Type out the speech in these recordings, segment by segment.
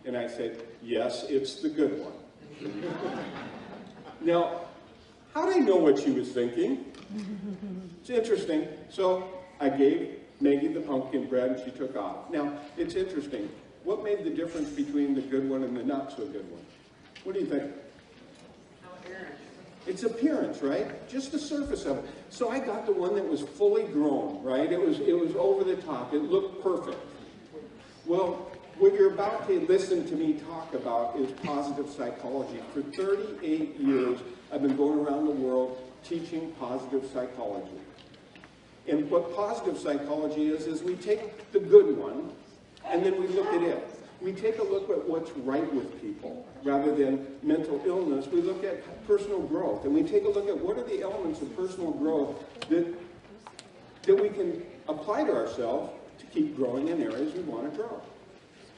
And I said, yes, it's the good one. Now, how did I know what she was thinking? It's interesting. So I gave Maggie the pumpkin bread and she took off. Now, it's interesting. What made the difference between the good one and the not so good one? What do you think? It's appearance, right? Just the surface of it. So I got the one that was fully grown, right? It was over the top. It looked perfect. Well, what you're about to listen to me talk about is positive psychology. For 38 years, I've been going around the world teaching positive psychology. And what positive psychology is we take the good one, and then we look at it. We take a look at what's right with people. Rather than mental illness, we look at personal growth. And we take a look at what are the elements of personal growth that we can apply to ourselves to keep growing in areas we want to grow.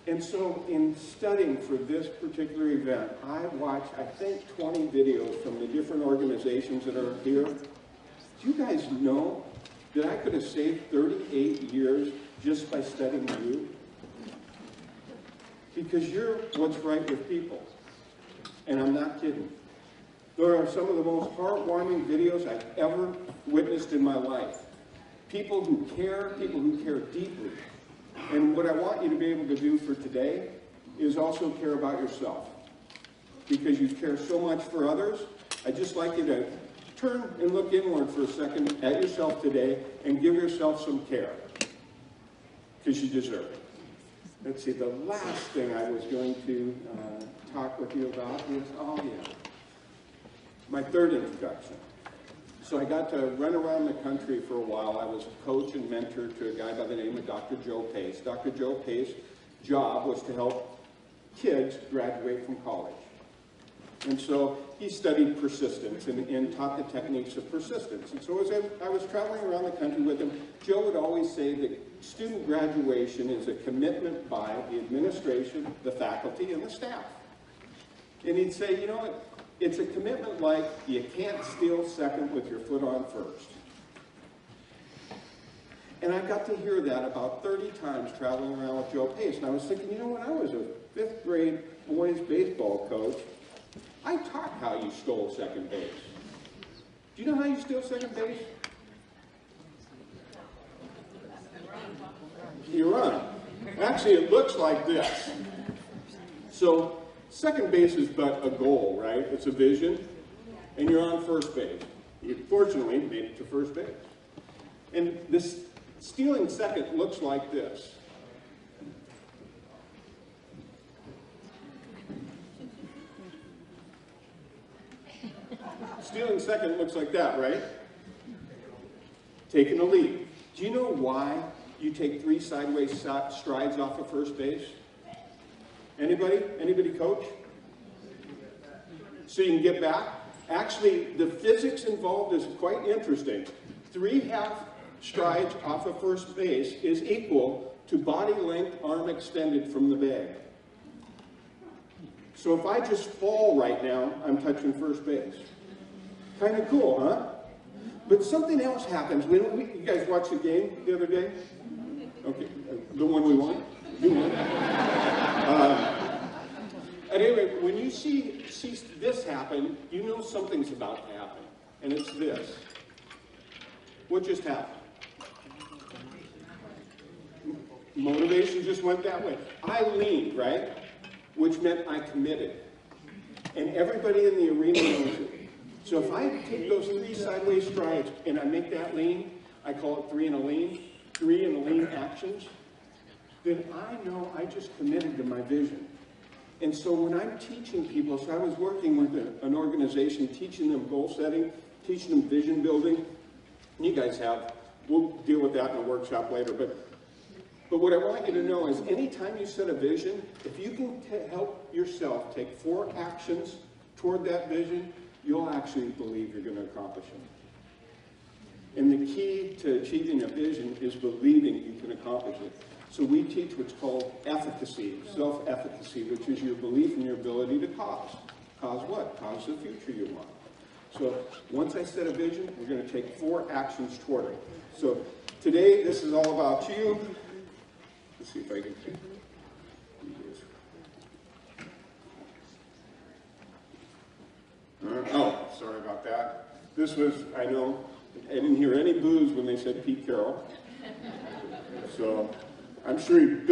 And so in studying for this particular event, I watched, I think, 20 videos from the different organizations that are here. Do you guys know that I could have saved 38 years just by studying you? Because you're what's right with people. And I'm not kidding. There are some of the most heartwarming videos I've ever witnessed in my life. People who care deeply. And what I want you to be able to do for today is also care about yourself. Because you care so much for others, I'd just like you to turn and look inward for a second at yourself today and give yourself some care. Because you deserve it. Let's see, the last thing I was going to talk with you about is, my third introduction. So I got to run around the country for a while. I was a coach and mentor to a guy by the name of Dr. Joe Pace. Dr. Joe Pace's job was to help kids graduate from college. And so he studied persistence and taught the techniques of persistence. And so as I was traveling around the country with him, Joe would always say that student graduation is a commitment by the administration, the faculty, and the staff. And he'd say, you know what, it's a commitment like you can't steal second with your foot on first. And I got to hear that about 30 times traveling around with Joe Pace. And I was thinking, you know, when I was a 5th grade boys baseball coach, I taught how you stole second base. Do you know how you steal second base? You run. Actually, it looks like this. So, second base is but a goal, right? It's a vision, and you're on first base. You fortunately made it to first base. And this stealing second looks like this. Stealing second looks like that, right? Taking a lead. Do you know why you take 3 sideways strides off of first base? Anybody? Anybody coach? So you can get back? Actually, the physics involved is quite interesting. 3 half strides off of first base is equal to body length arm extended from the bag. So if I just fall right now, I'm touching first base. Kind of cool, huh? But something else happens. You guys watched the game the other day? Okay, the one we won? You won. At any rate, when you see this happen, you know something's about to happen. And it's this. What just happened? Motivation just went that way. I leaned, right? Which meant I committed. And everybody in the arena knows it. So if I take those 3 sideways strides and I make that lean, I call it 3 in a lean actions, then I know I just committed to my vision. And so when I'm teaching people, so I was working with an organization, teaching them goal setting, teaching them vision building. You guys have, we'll deal with that in a workshop later, but what I want you to know is anytime you set a vision, if you can help yourself take 4 actions toward that vision, you'll actually believe you're going to accomplish it. And the key to achieving a vision is believing you can accomplish it. So we teach what's called efficacy, self-efficacy, which is your belief in your ability to cause. Cause what? Cause the future you want. So once I set a vision, we're going to take 4 actions toward it. So today, this is all about you. Let's see if I can do this. This was, I know, I didn't hear any boos when they said Pete Carroll. So I'm sure he built